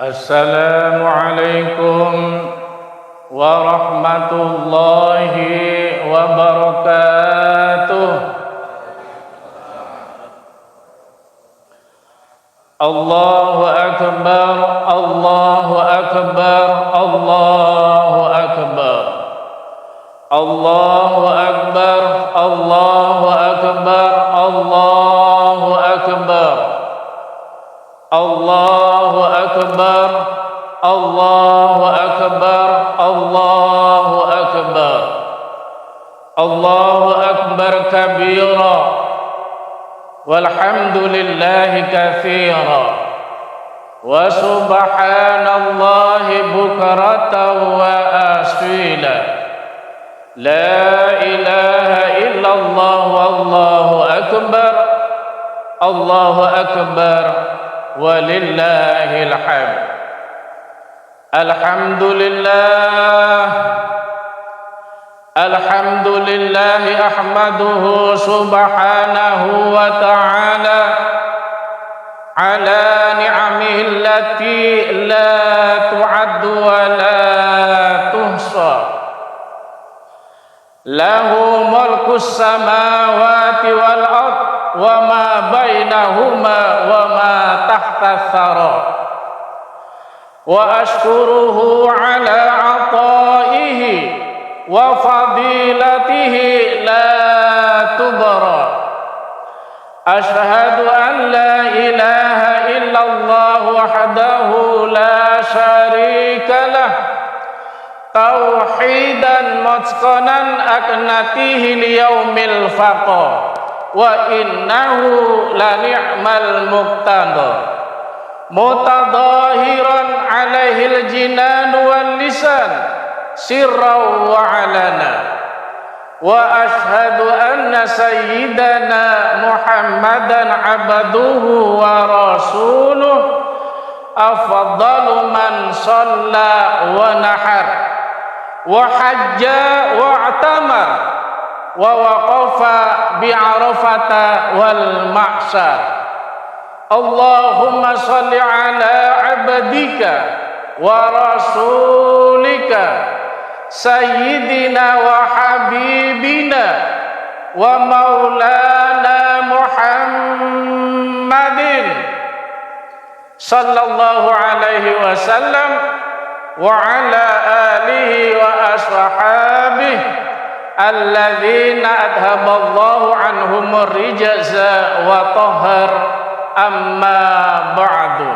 Assalamualaikum warahmatullahi wabarakatuh. Allahu akbar, Allahu akbar, Allahu akbar. Allahu akbar, Allahu akbar, Allahu akbar. Allahu akbar, Allahu akbar, Allahu akbar. Allahu akbar kabira walhamdulillahi katsira wa subhanallahi bukratan wa asila. La ilaha illallah wallahu akbar, Allahu akbar, walillahil hamd. Alhamdulillah, alhamdulillah ahmaduhu subhanahu wa ta'ala ala ni'amihi allati la tu'addu wa la tuhsa. Lahu mulkus samawati wal ard wa ma bainahuma wa ma tahta thara. Wa ashkuruhu ala ataihi wa fadilatihi la tubra. Ashhadu an la ilaha illallah wahdahu la syarika lah, tauhidan mutqanan aknatihi liyaumil faqa. Wa innahu la ni'mal muqtada, mutadahiran alaihil jinan wal lisan sirran wa alana. Wa ashhadu anna sayyidana Muhammadan abduhu wa rasuluh, afdalu man shalla wa nahar wa hajja wa atamar wa waqafa bi'arafata wal ma'syar. Allahumma shalli ala abdika wa rasulika sayyidina wa habibina wa maulana Muhammadin sallallahu alaihi wasallam wa ala alihi wa ashabihi alladzina adhaballahu anhumur rijza wa tahhar. Amma ba'du.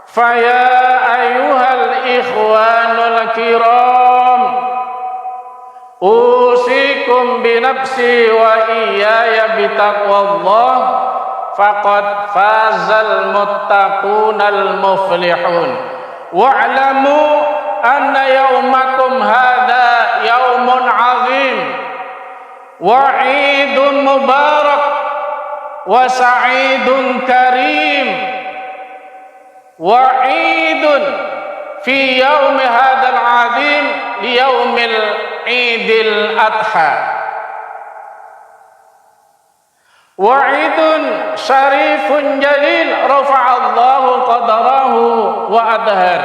Faya ayyuhal ikhwanul kiram, usikum binafsi wa iyaya bitaqwallah, faqad fazal muttaqunal muflihun. Wa'lamu anna yawmakum hadha yawmun azim wa 'idun mubarak wa sa'idun karim wa 'idun fi yaumi hadzal 'azim li yaumil 'idil adha wa 'idun syarifun jalil rafa'allahu qadarahu wa adhar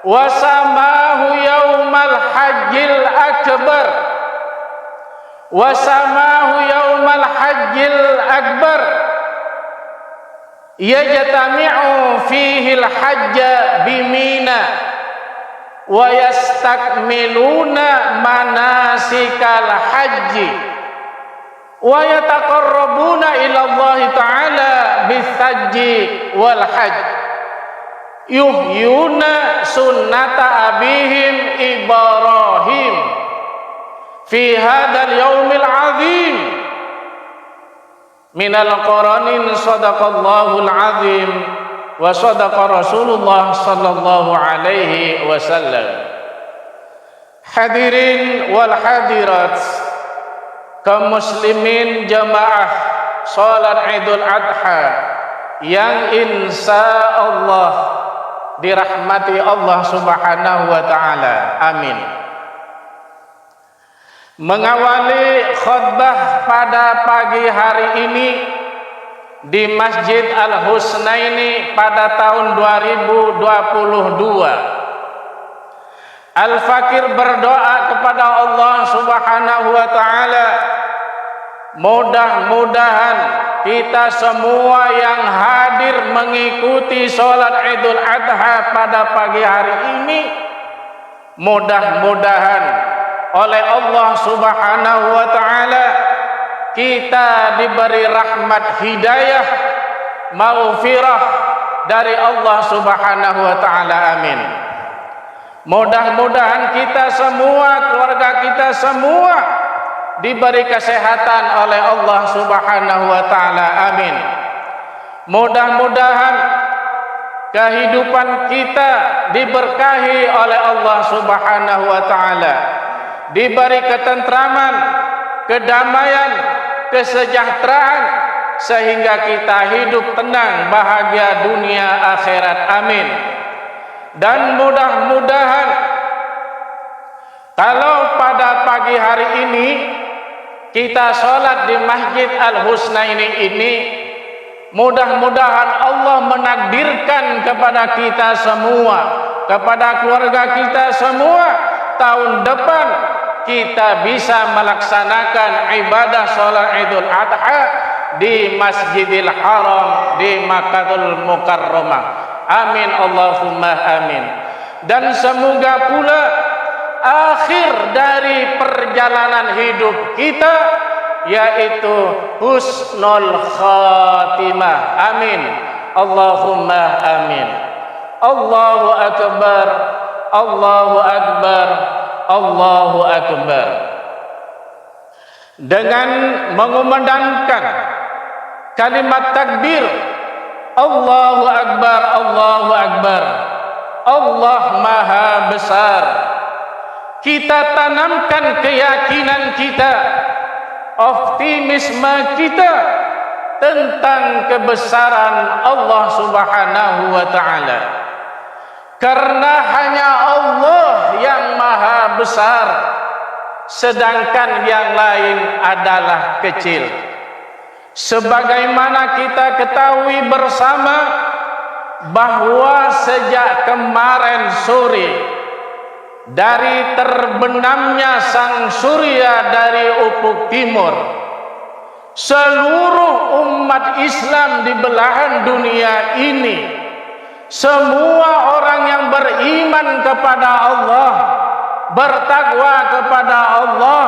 wa samahu yaumal hajjil akbar wa samahu yaumal hajjil akbar yajtami'u fihi al-hajja bimina wa yastakmiluna manasikal hajji wa yataqarrabuna ila Allah ta'ala bis-sajji wal hajj yuhyuna sunnata abihim Ibrahim fi hadzal yaumil azim minal qaranin. Sadaqallahul azim wa sadaqa Rasulullah sallallahu alaihi wasallam. Hadirin wal hadirat, kaum muslimin jamaah salat Idul Adha yang insya Allah dirahmati Allah subhanahu wa ta'ala, amin. Mengawali khutbah pada pagi hari ini di Masjid Al-Husnaini pada tahun 2022. Al-Fakir berdoa kepada Allah Subhanahu wa taala, mudah-mudahan kita semua yang hadir mengikuti sholat Idul Adha pada pagi hari ini, mudah-mudahan oleh Allah Subhanahu wa taala kita diberi rahmat hidayah, maghfirah dari Allah Subhanahu wa taala. Amin. Mudah-mudahan kita semua, keluarga kita semua diberi kesehatan oleh Allah Subhanahu wa taala. Amin. Mudah-mudahan kehidupan kita diberkahi oleh Allah Subhanahu wa taala. Diberi ketentraman, kedamaian, kesejahteraan sehingga kita hidup tenang, bahagia dunia akhirat. Amin. Dan mudah-mudahan kalau pada pagi hari ini kita sholat di Masjid Al-Husnaini ini, mudah-mudahan Allah menakdirkan kepada kita semua, kepada keluarga kita semua, tahun depan kita bisa melaksanakan ibadah sholat Idul Adha di Masjidil Haram di Makkahul Mukarramah. Amin Allahumma amin. Dan semoga pula akhir dari perjalanan hidup kita yaitu husnul khatimah. Amin Allahumma amin. Allahu akbar, Allahu akbar, Allahu akbar. Dengan mengumandangkan kalimat takbir, Allahu akbar, Allahu akbar, Allah maha besar, kita tanamkan keyakinan kita, optimisme kita tentang kebesaran Allah Subhanahu wa taala. Karena hanya Allah yang maha besar, sedangkan yang lain adalah kecil. Sebagaimana kita ketahui bersama bahwa sejak kemarin sore, dari terbenamnya sang surya dari ufuk timur, seluruh umat Islam di belahan dunia ini, semua orang yang beriman kepada Allah, bertakwa kepada Allah,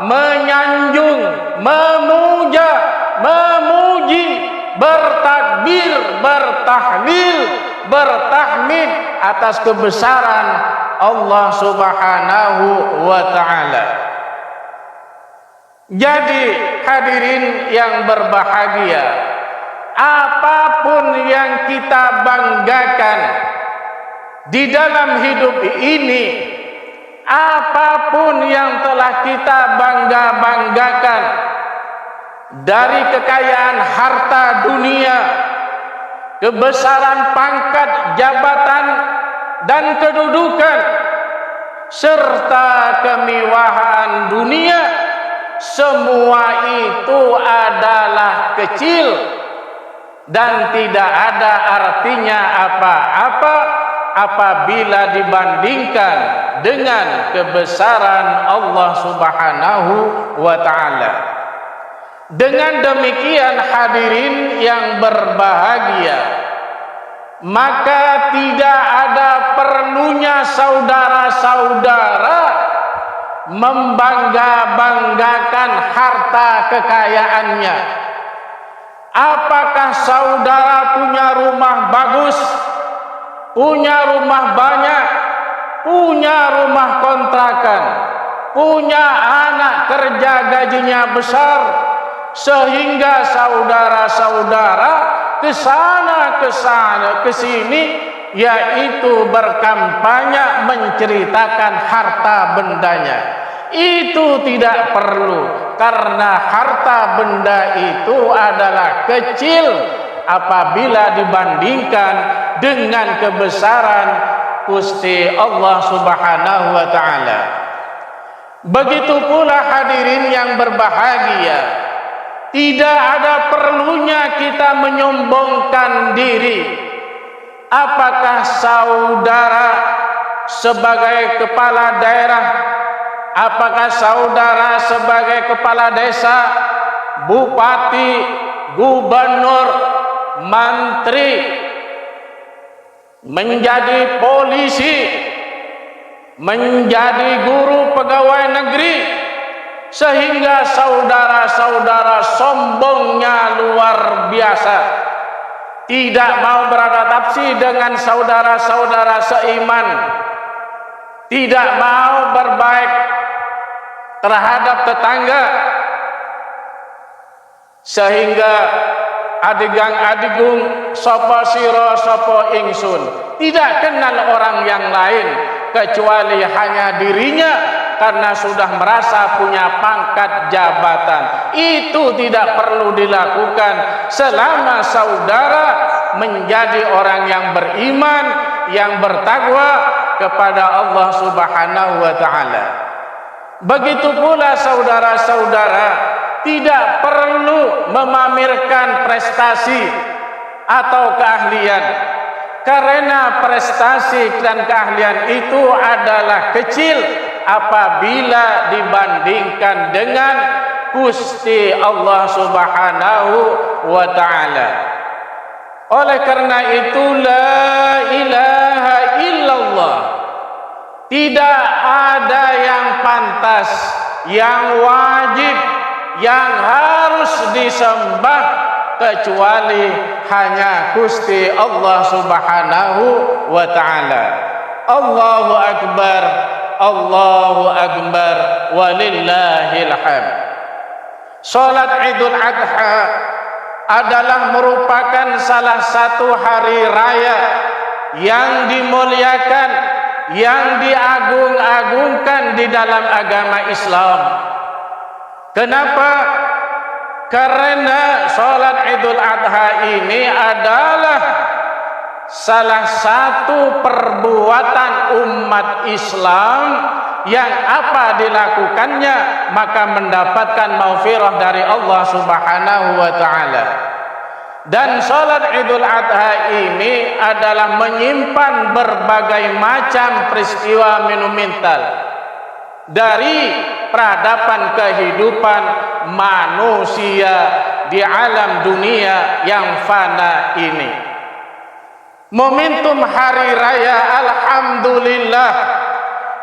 menyanjung, memuja, memuji, bertakbir, bertahlil, bertahmid atas kebesaran Allah Subhanahu wa taala. Jadi hadirin yang berbahagia, apapun yang kita banggakan di dalam hidup ini, apapun yang telah kita bangga-banggakan dari kekayaan harta dunia, kebesaran pangkat jabatan dan kedudukan, serta kemewahan dunia, semua itu adalah kecil dan tidak ada artinya apa-apa apabila dibandingkan dengan kebesaran Allah Subhanahu wa taala. Dengan demikian hadirin yang berbahagia, maka tidak ada perlunya saudara-saudara membangga-banggakan harta kekayaannya. Apakah saudara punya rumah bagus, punya rumah banyak, punya rumah kontrakan, punya anak kerja gajinya besar, sehingga saudara-saudara kesana kesini yaitu berkampanye menceritakan harta bendanya? Itu tidak perlu, karena harta benda itu adalah kecil apabila dibandingkan dengan kebesaran Gusti Allah Subhanahu wa taala. Begitu pula hadirin yang berbahagia, Tidak ada perlunya kita menyombongkan diri. Apakah saudara sebagai kepala daerah, apakah saudara sebagai kepala desa, bupati, gubernur, menteri, menjadi polisi, menjadi guru pegawai negeri, sehingga saudara-saudara sombongnya luar biasa, tidak mau beradaptasi dengan saudara-saudara seiman, tidak mau berbaik terhadap tetangga, sehingga adigang adigung sopo siro sopo ingsun, tidak kenal orang yang lain kecuali hanya dirinya, karena sudah merasa punya pangkat jabatan. Itu tidak perlu dilakukan selama saudara menjadi orang yang beriman, yang bertakwa kepada Allah Subhanahu wa taala. Begitu pula saudara-saudara tidak perlu memamerkan prestasi atau keahlian, karena prestasi dan keahlian itu adalah kecil apabila dibandingkan dengan Gusti Allah Subhanahu wa taala. Oleh karena itu la ilaha illallah, tidak ada yang pantas, yang wajib, yang harus disembah kecuali hanya Gusti Allah Subhanahu wa taala. Allahu akbar, Allahu akbar, walillahil hamd. Salat Idul Adha adalah merupakan salah satu hari raya yang dimuliakan, yang diagung-agungkan di dalam agama Islam. Kenapa? Karena salat Idul Adha ini adalah salah satu perbuatan umat Islam yang apa dilakukannya maka mendapatkan maghfirah dari Allah Subhanahu wa taala. Dan salat Idul Adha ini adalah menyimpan berbagai macam peristiwa monumental dari peradaban kehidupan manusia di alam dunia yang fana ini. Momentum hari raya alhamdulillah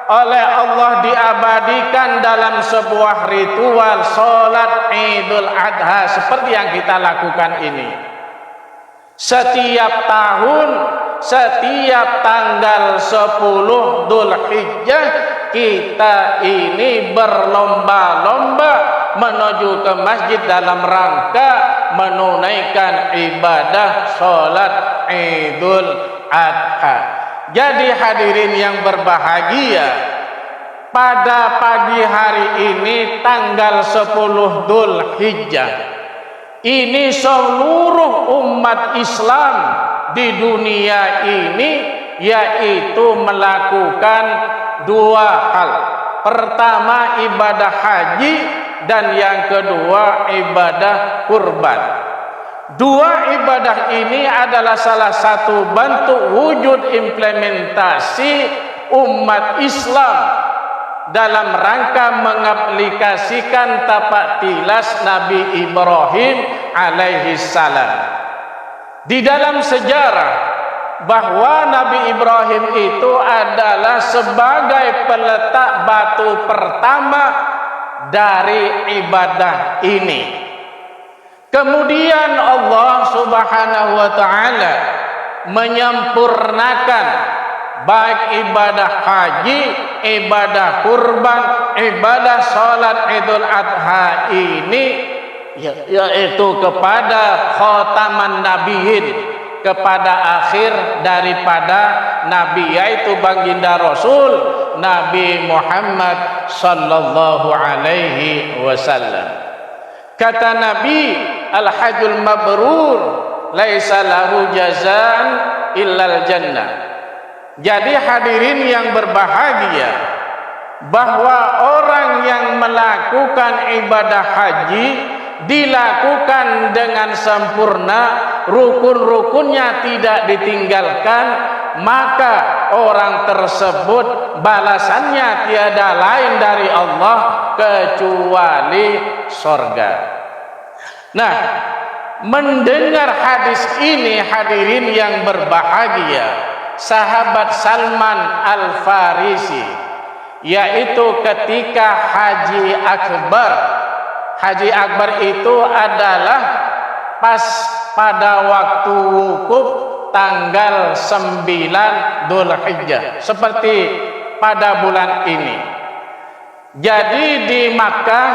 oleh Allah diabadikan dalam sebuah ritual salat Idul Adha seperti yang kita lakukan ini. Setiap tahun, setiap tanggal 10 Dzulhijjah kita ini berlomba-lomba menuju ke masjid dalam rangka menunaikan ibadah salat Idul Adha. Jadi hadirin yang berbahagia, pada pagi hari ini tanggal 10 Dzulhijjah ini seluruh umat Islam di dunia ini yaitu melakukan dua hal. Pertama ibadah haji dan yang kedua ibadah kurban. Dua ibadah ini adalah salah satu bentuk wujud implementasi umat Islam dalam rangka mengaplikasikan tapak tilas Nabi Ibrahim alaihi salam. Di dalam sejarah bahwa Nabi Ibrahim itu adalah sebagai peletak batu pertama dari ibadah ini. Kemudian Allah Subhanahu wa taala menyempurnakan baik ibadah haji, ibadah kurban, ibadah salat Idul Adha ini yaitu kepada khataman nabiyyin, kepada akhir daripada nabi, yaitu baginda Rasul Nabi Muhammad sallallahu alaihi wasallam. Kata Nabi, al-hajjul mabrur laisa lahu jazaan illal jannah. Jadi hadirin yang berbahagia, bahwa orang yang melakukan ibadah haji dilakukan dengan sempurna, rukun-rukunnya tidak ditinggalkan, maka orang tersebut balasannya tiada lain dari Allah kecuali surga. Nah, mendengar hadis ini hadirin yang berbahagia, sahabat Salman Al-Farisi, yaitu ketika Haji Akbar. Haji Akbar itu adalah pas pada waktu wukuf tanggal 9 Dzulhijjah, seperti pada bulan ini. Jadi di Makkah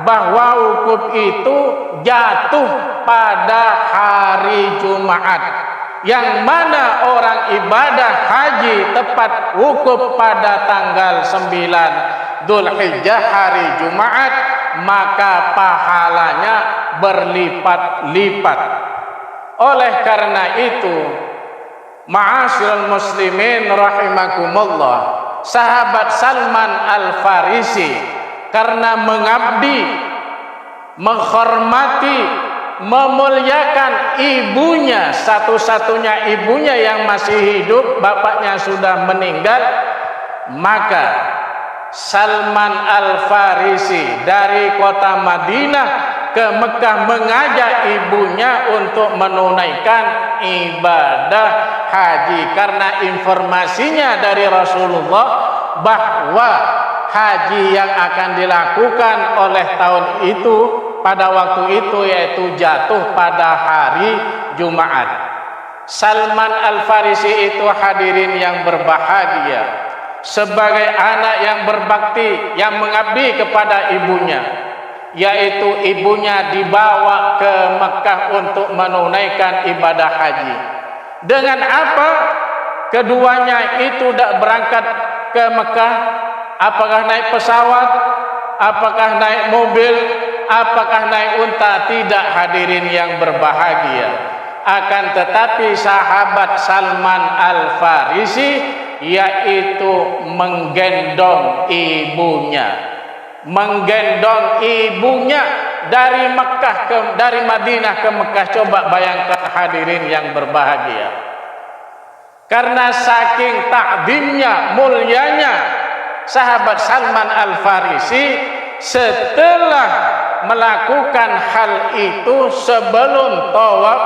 bahwa wukuf itu jatuh pada hari Jumat, yang mana orang ibadah haji tepat wukuf pada tanggal 9 Dzulhijjah hari Jumat, maka pahalanya berlipat-lipat. Oleh karena itu, ma'asyiral muslimin rahimakumullah, sahabat Salman Al-Farisi karena mengabdi, menghormati, memuliakan ibunya, satu-satunya ibunya yang masih hidup, bapaknya sudah meninggal, maka Salman Al-Farisi dari kota Madinah ke Mekah mengajak ibunya untuk menunaikan ibadah haji, karena informasinya dari Rasulullah bahwa haji yang akan dilakukan oleh tahun itu pada waktu itu yaitu jatuh pada hari Jumat. Salman Al-Farisi itu hadirin yang berbahagia, sebagai anak yang berbakti, yang mengabdi kepada ibunya, yaitu ibunya dibawa ke Mekah untuk menunaikan ibadah haji. Dengan apa keduanya itu berangkat ke Mekah? Apakah naik pesawat? Apakah naik mobil? Apakah naik unta? Tidak, hadirin yang berbahagia. Akan tetapi sahabat Salman Al-Farisi yaitu menggendong ibunya, dari dari Madinah ke Mekah. Coba bayangkan hadirin yang berbahagia, karena saking takdimnya, mulianya sahabat Salman Al-Farisi, setelah melakukan hal itu sebelum tawaf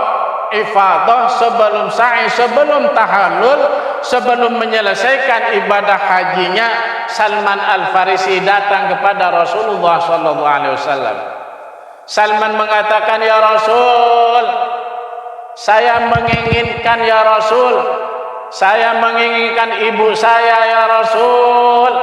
ifadah, sebelum sa'i, sebelum tahallul, sebelum menyelesaikan ibadah hajinya, Salman Al-Farisi datang kepada Rasulullah SAW. Salman mengatakan, "Ya Rasul, saya menginginkan, ya Rasul, saya menginginkan ibu saya, ya Rasul,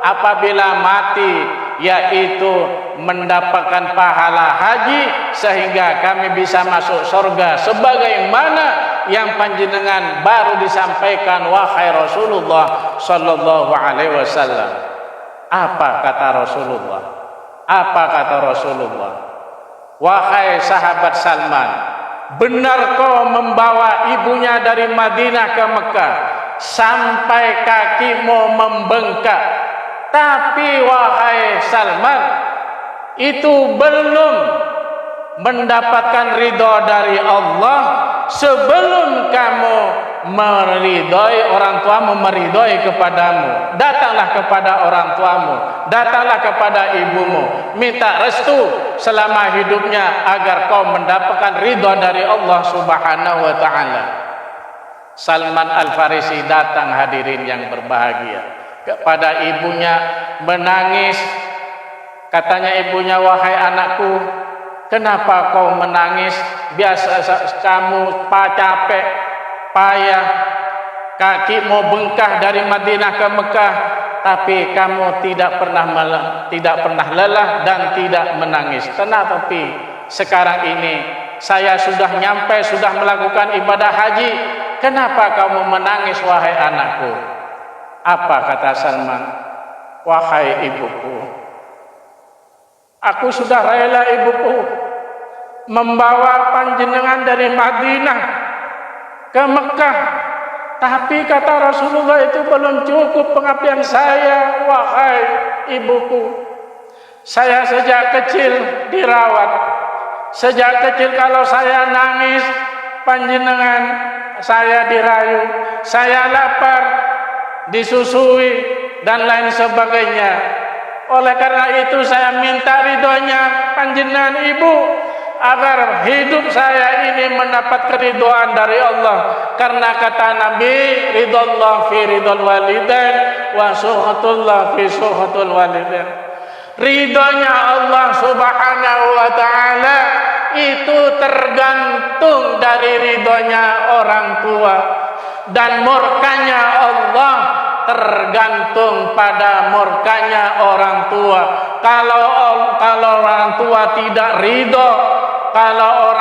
apabila mati, yaitu mendapatkan pahala haji sehingga kami bisa masuk surga sebagaimana yang panjenengan baru disampaikan, wahai Rasulullah sallallahu alaihi wasallam." Apa kata Rasulullah? Apa kata Rasulullah? "Wahai sahabat Salman, benar kau membawa ibunya dari Madinah ke Mekah sampai kakimu membengkak. Tapi wahai Salman, itu belum mendapatkan ridho dari Allah sebelum kamu meridhoi orang tuamu, meridhoi kepadamu. Datanglah kepada orang tuamu, datanglah kepada ibumu, minta restu selama hidupnya agar kau mendapatkan ridho dari Allah Subhanahu wa ta'ala." Salman Al-Farisi datang, hadirin yang berbahagia, kepada ibunya, menangis. Katanya ibunya, "Wahai anakku, kenapa kau menangis? Biasa kamu capek, payah, kakimu bengkak dari Madinah ke Mekah, tapi kamu tidak pernah lelah dan tidak menangis. Tetapi sekarang ini saya sudah nyampe, sudah melakukan ibadah haji. Kenapa kamu menangis, wahai anakku?" Apa kata Salman? "Wahai ibuku, aku sudah rela ibuku membawa panjenengan dari Madinah ke Mekah, tapi kata Rasulullah itu belum cukup pengabdian saya, wahai ibuku. Saya sejak kecil dirawat, Sejak kecil kalau saya nangis, panjenengan saya dirayu, saya lapar, disusui dan lain sebagainya. Oleh karena itu saya minta ridhonya panjenengan ibu agar hidup saya ini mendapat keridhaan dari Allah. Karena kata Nabi, ridallah fi ridal walidain wa suhatullah fi suhatul walidain. Ridhonya Allah Subhanahu wa ta'ala itu tergantung dari ridhonya orang tua, dan murkanya Allah tergantung pada murkanya orang tua. Kalau orang tua tidak ridho, kalau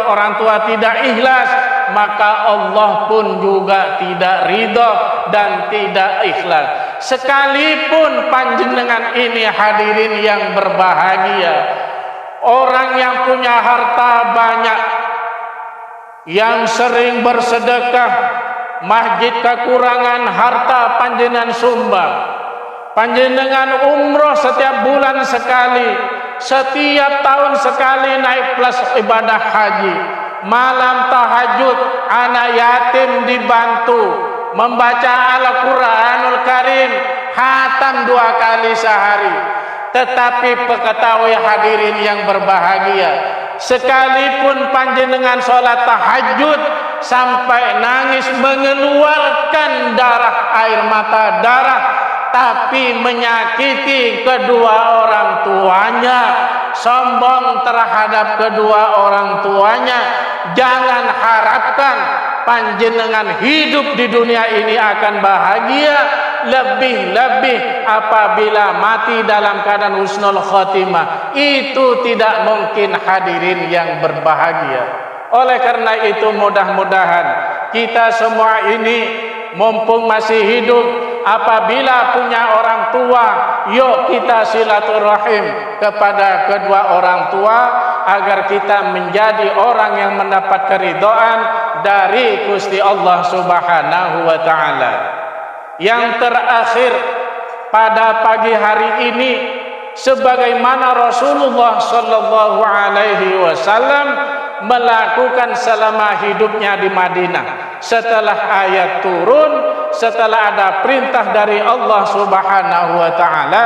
orang tua tidak ikhlas, maka Allah pun juga tidak ridho dan tidak ikhlas. Sekalipun panjenengan ini hadirin yang berbahagia, orang yang punya harta banyak, yang sering bersedekah, masjid kekurangan harta panjenengan sumbang, panjenengan umroh setiap bulan sekali, setiap tahun sekali naik kelas ibadah haji, malam tahajud, anak yatim dibantu, membaca Al-Quranul Karim, khatam 2 kali sehari. Tetapi ketahui hadirin yang berbahagia, sekalipun panjenengan sholat tahajud sampai nangis mengeluarkan air mata darah, tapi menyakiti kedua orang tuanya, sombong terhadap kedua orang tuanya, jangan harapkan panjenengan hidup di dunia ini akan bahagia. Lebih-lebih apabila mati dalam keadaan husnul khotimah, itu tidak mungkin hadirin yang berbahagia. Oleh karena itu mudah-mudahan kita semua ini mumpung masih hidup, apabila punya orang tua, yuk kita silaturahim kepada kedua orang tua agar kita menjadi orang yang mendapat keridhaan dari Gusti Allah Subhanahu wa ta'ala. Yang terakhir, pada pagi hari ini, sebagaimana Rasulullah sallallahu alaihi wasallam melakukan selama hidupnya di Madinah, setelah ayat turun, setelah ada perintah dari Allah Subhanahu wa ta'ala,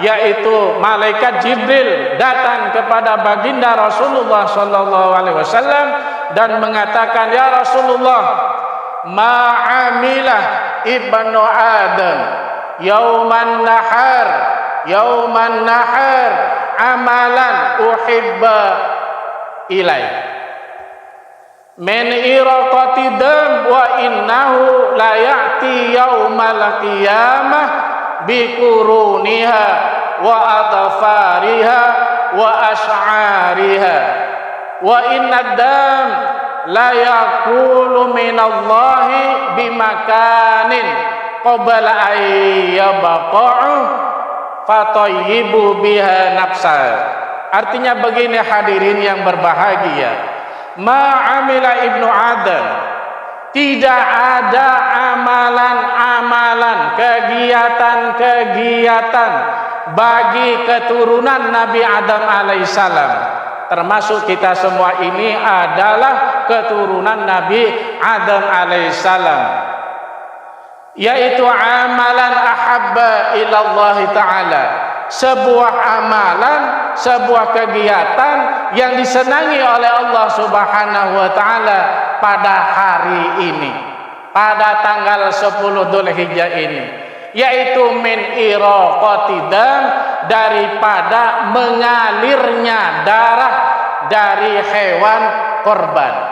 yaitu malaikat Jibril datang kepada baginda Rasulullah sallallahu alaihi wasallam dan mengatakan, ya Rasulullah, ma'amilah ibnu Adam yauman nahar amalan uhibba ilai min iraqati dam wa innahu la ya'ti yaumal qiyamah bi quruniha wa adfariha wa ash'ariha wa inna dam la yaqulu minallahi bimakanin qabla ayyabaqa'u fatayyibu biha nafsa. Artinya begini hadirin yang berbahagia, ma'amila ibnu Adam, tidak ada amalan-amalan, kegiatan-kegiatan bagi keturunan Nabi Adam alaihissalam. Termasuk kita semua ini adalah keturunan Nabi Adam alaihissalam, yaitu amalan ahabba ilallah ta'ala, sebuah amalan, sebuah kegiatan yang disenangi oleh Allah Subhanahu wa ta'ala pada hari ini, pada tanggal 10 Dzulhijjah ini, yaitu min iraqati dam, daripada mengalirnya darah dari hewan korban.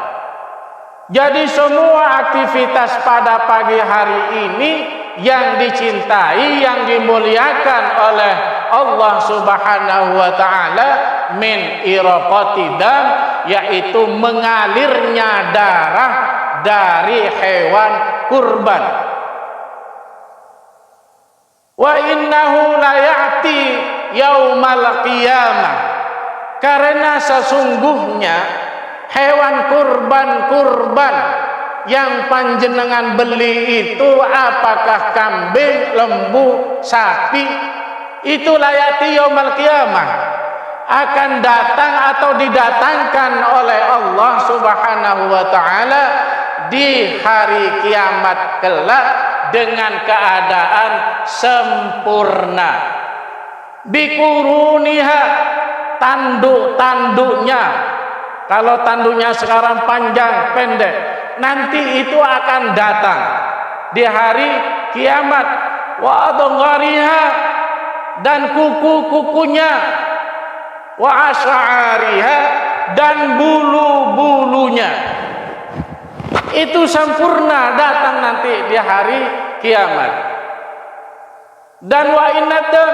Jadi semua aktivitas pada pagi hari ini yang dicintai, yang dimuliakan oleh Allah Subhanahu wa ta'ala, min iraqati dam, yaitu mengalirnya darah dari hewan kurban. Wa innahu la ya'ti yaumal qiyamah, karena sesungguhnya hewan kurban-kurban yang panjenengan beli itu, apakah kambing, lembu, sapi, itu la ya'ti yaumal qiyamah, akan datang atau didatangkan oleh Allah Subhanahu wa taala di hari kiamat kelak dengan keadaan sempurna. Bikuruniha, tanduk-tanduknya. Kalau tanduknya sekarang panjang pendek, nanti itu akan datang di hari kiamat. Wa adghariha, dan kuku-kukunya, wa asy'ariha, dan bulu-bulunya. Itu sempurna datang nanti di hari kiamat. Dan wa innadam,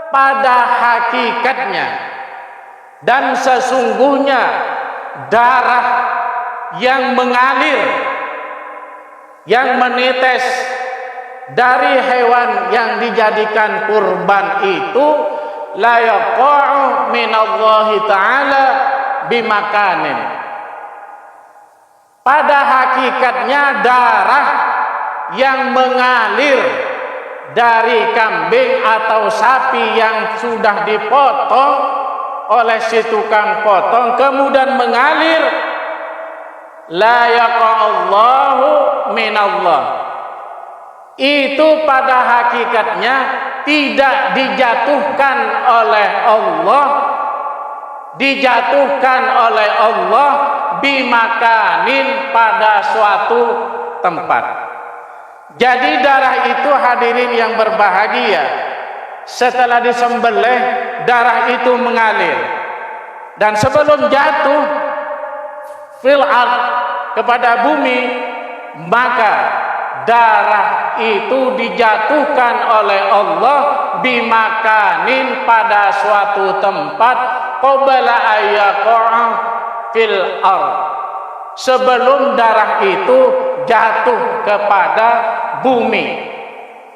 pada hakikatnya dan sesungguhnya darah yang mengalir, yang menetes dari hewan yang dijadikan kurban itu la yaqa'u minallahi ta'ala bimakanin. Pada hakikatnya darah yang mengalir dari kambing atau sapi yang sudah dipotong oleh si tukang potong kemudian mengalir, la yaqa'allahu minallah, itu pada hakikatnya tidak dijatuhkan oleh Allah, dijatuhkan oleh Allah bimakanin, pada suatu tempat. Jadi darah itu hadirin yang berbahagia, setelah disembelih darah itu mengalir, dan sebelum jatuh fil ard, kepada bumi, maka darah itu dijatuhkan oleh Allah bimakanin, pada suatu tempat, qabla ayaqa'a fil ard, sebelum darah itu jatuh kepada bumi.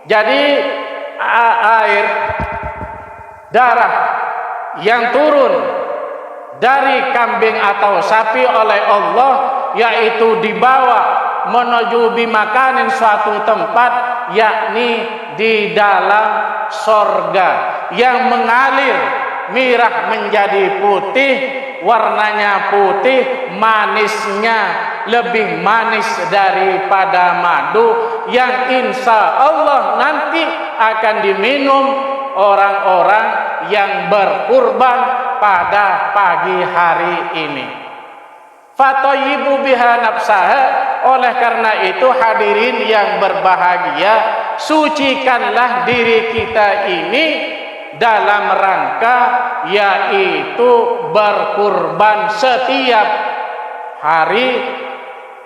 Jadi air darah yang turun dari kambing atau sapi oleh Allah, yaitu dibawa menuju bimakanin, suatu tempat, yakni di dalam sorga, yang mengalir merah menjadi putih, warnanya putih, manisnya lebih manis daripada madu, yang insya Allah nanti akan diminum orang-orang yang berkurban pada pagi hari ini. Fatoyibu biha nafsaha, oleh karena itu hadirin yang berbahagia, sucikanlah diri kita ini dalam rangka yaitu berkurban setiap hari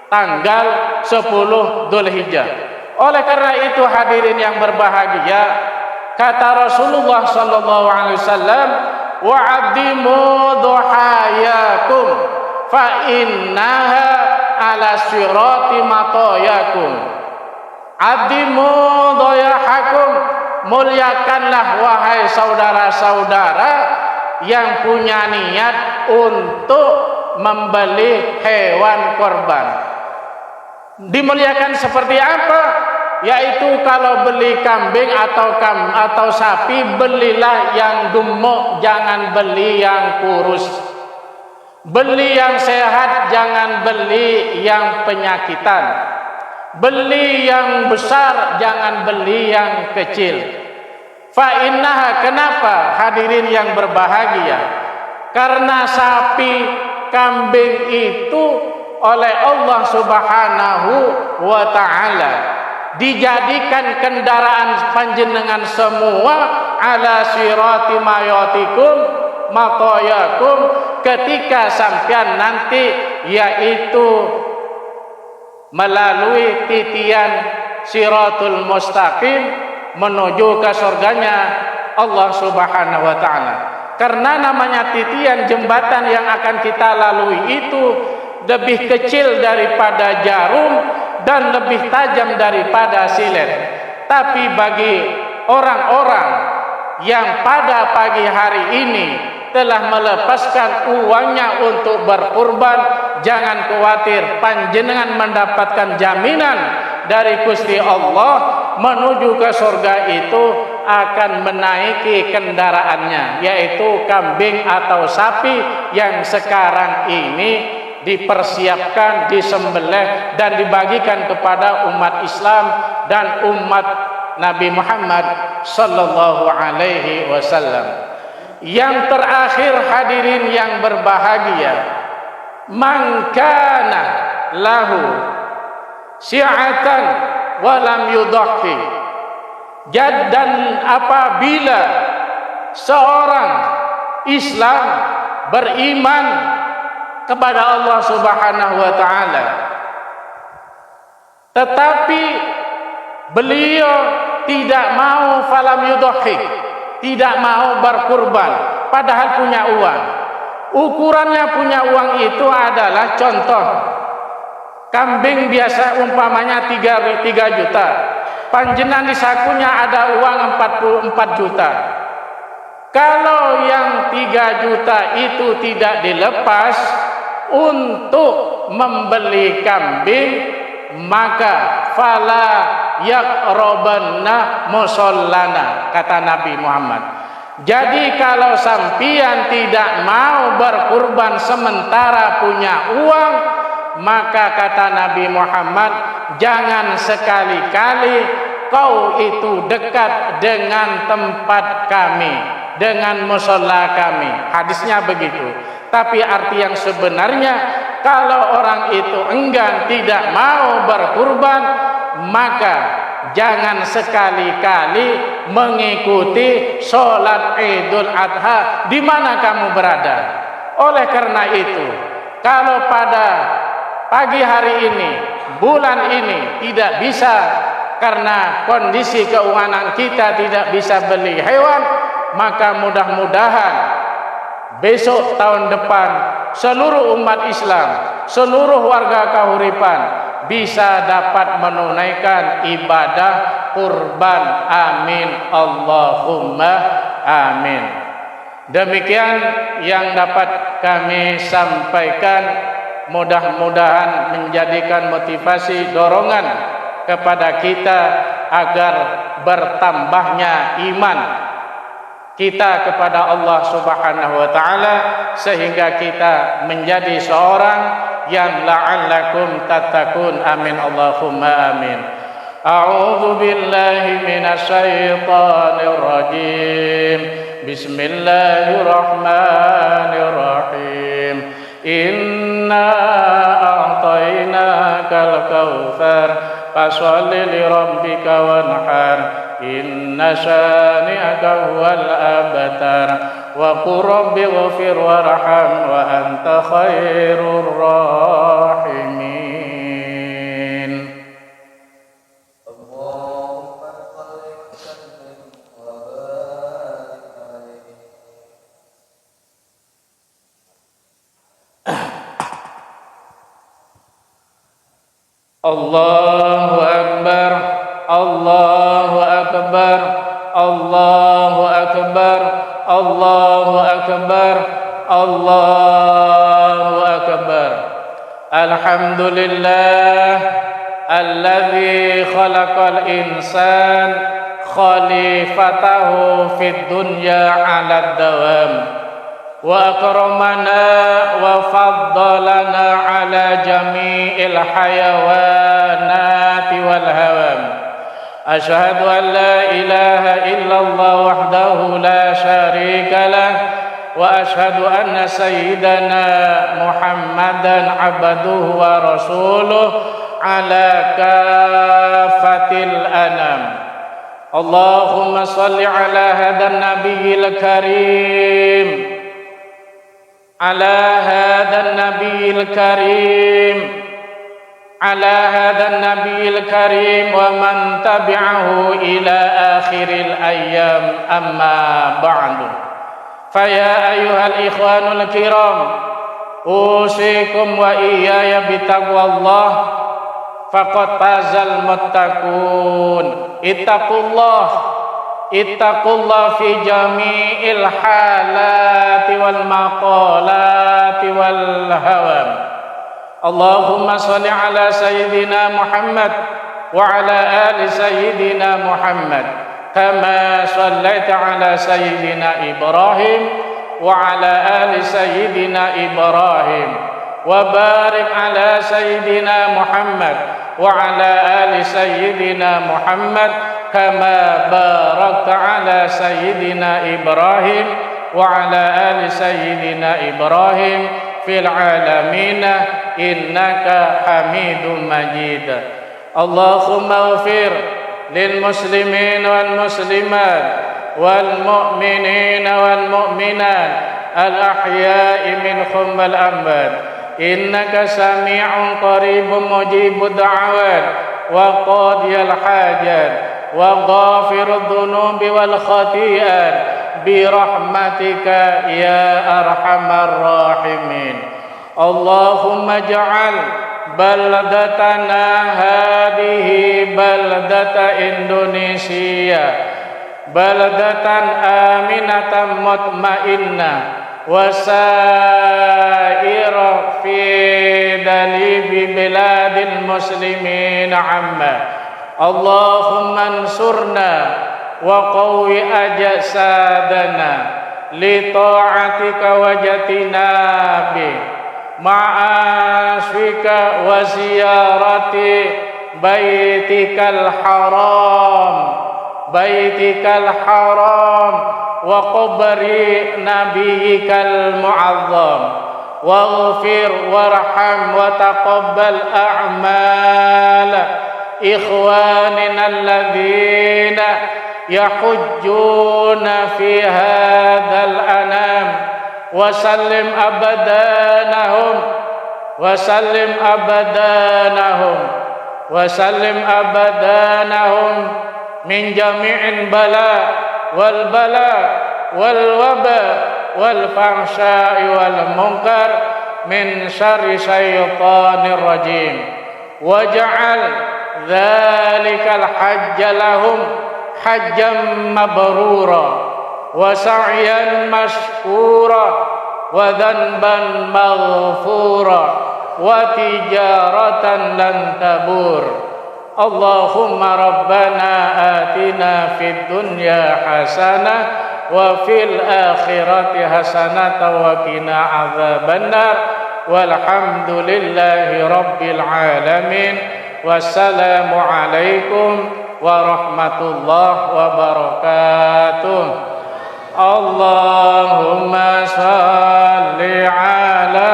tanggal 10 Dzulhijjah. Oleh karena itu hadirin yang berbahagia, kata Rasulullah sallallahu alaihi wasallam, wa'addimu dhuhayakum fa innaha ala sirati matayakum. Addimu dhuhayakum, muliakanlah wahai saudara-saudara yang punya niat untuk membeli hewan korban. Dimuliakan seperti apa? Yaitu kalau beli kambing atau sapi, belilah yang gemuk, jangan beli yang kurus. Beli yang sehat, jangan beli yang penyakitan. Beli yang besar, jangan beli yang kecil. Fa innaha, kenapa hadirin yang berbahagia? Karena sapi, kambing itu oleh Allah Subhanahu wa ta'ala dijadikan kendaraan panjenengan semua, ala sirati mayatikum matayakum, ketika sampean nanti yaitu melalui titian siratul mustaqim menuju ke surganya Allah Subhanahu wa ta'ala. Karena namanya titian, jembatan yang akan kita lalui itu lebih kecil daripada jarum dan lebih tajam daripada silet. Tapi bagi orang-orang yang pada pagi hari ini telah melepaskan uangnya untuk berkurban, jangan khawatir, panjenengan mendapatkan jaminan dari Gusti Allah menuju ke surga itu akan menaiki kendaraannya, yaitu kambing atau sapi yang sekarang ini dipersiapkan, disembelih dan dibagikan kepada umat Islam dan umat Nabi Muhammad sallallahu alaihi wasallam. Yang terakhir hadirin yang berbahagia, man kana lahu syi'atan wa lam yudhhi. Dan apabila seorang Islam beriman kepada Allah Subhanahu wa taala, tetapi beliau tidak mau falam yudhhi, tidak mau berkurban, padahal punya uang. Ukurannya punya uang itu adalah contoh, kambing biasa umpamanya 3 juta, panjenengan di sakunya ada uang 44 juta. Kalau yang 3 juta itu tidak dilepas untuk membeli kambing, maka fala yaqrabanna musallana, kata Nabi Muhammad. Jadi kalau sampian tidak mau berkurban sementara punya uang, maka kata Nabi Muhammad, jangan sekali-kali kau itu dekat dengan tempat kami, dengan musalla kami. Hadisnya begitu. Tapi arti yang sebenarnya, kalau orang itu enggan, tidak mau berkurban, maka jangan sekali-kali mengikuti sholat Idul Adha di mana kamu berada. Oleh karena itu, kalau pada pagi hari ini, bulan ini tidak bisa karena kondisi keuangan kita tidak bisa beli hewan, maka mudah-mudahan besok tahun depan seluruh umat Islam, seluruh warga Kahuripan bisa dapat menunaikan ibadah kurban. Amin Allahumma amin. Demikian yang dapat kami sampaikan. Mudah-mudahan menjadikan motivasi dorongan kepada kita agar bertambahnya iman kita kepada Allah Subhanahu wa taala, sehingga kita menjadi seorang yang la'allakum tattaqun. Amin Allahumma amin. A'udzu billahi minasy syaithanir rajim. Bismillahirrahmanirrahim. Inna a'tainakal kautsar fasholli li rabbika wanhar. Inna syani'aka huwal abtar. Wa qur rabbighfir warham wa anta khairur rahimin. Allahu akbar, Allahu akbar, Allahu akbar, Allahu akbar, Allahu akbar. Alhamdulillah alladzi khalaqal insan khalifatahu fid dunya 'ala dawam wa akramana wa faddalana 'ala jami'il hayawanati wal hawam. Asyhadu an la ilaha illallah wahdahu la syarika lah wa asyhadu anna sayyidana Muhammadan abduhu wa rasuluh ala kafatil anam. Allahumma salli ala hadan nabiyil karim, ala hadan nabiyil karim, ala hadan nabiyil karim wa man tabi'ahu ila akhiril ayyam, amma ba'du. Faya ayyuhal ikhwanul kiram, usikum wa iyaya bitaqwallah, faqad fazal muttaqun. Ittaqullah fi jami'il halati wal maqalati wal hawam. Allahumma salli ala sayyidina Muhammad wa ala ali sayyidina Muhammad kama shallaita ala sayyidina Ibrahim wa ala ali sayyidina Ibrahim wa barik ala sayyidina Muhammad wa ala ali sayyidina Muhammad kama barakta ala sayyidina Ibrahim wa ala ali sayyidina Ibrahim fil alamin innaka Hamidum Majid. Allahumma ighfir lil muslimin wal muslimat wal mu'minin wal mu'minat al ahya'i minhum wal amwat innaka sami'un qaribun mujibud da'awat wa qadiyal hajat wa ghafirudz dzunubi wal khati'at bi rahmatika ya arhamar rahimin. Allahumma ja'al baldatana hadhihi baldata Indonesia baldatan aminatan mutmainnah wa sa'ira fi dalibi biladil muslimin amma. Allahumma ansurna wa qawwi ajsadana li ta'atika wa jatinabi ma'aswika wa ziyarati baitikal haram wa qabri nabiyyikal mu'azzam waghfir warham wa taqabbal a'mal ikhwanina alladhina yahujjuna fi hadzal anam wa sallim abadanahum min jami'il bala wal waba wal fahsya'i wal munkar min syarri syaitanir rajim waj'al dzalikal hajja lahum hajjan mabrura wa sa'yan mashkura wa dhanban maghfura wa tijaratan lan tabur. Allahumma rabbana atina fid dunya hasanah wa fil akhirati hasanah wa qina adzabannar walhamdulillahi rabbil alamin. Wassalamu alaikum warahmatullahi wabarakatuh. Allahumma salli ala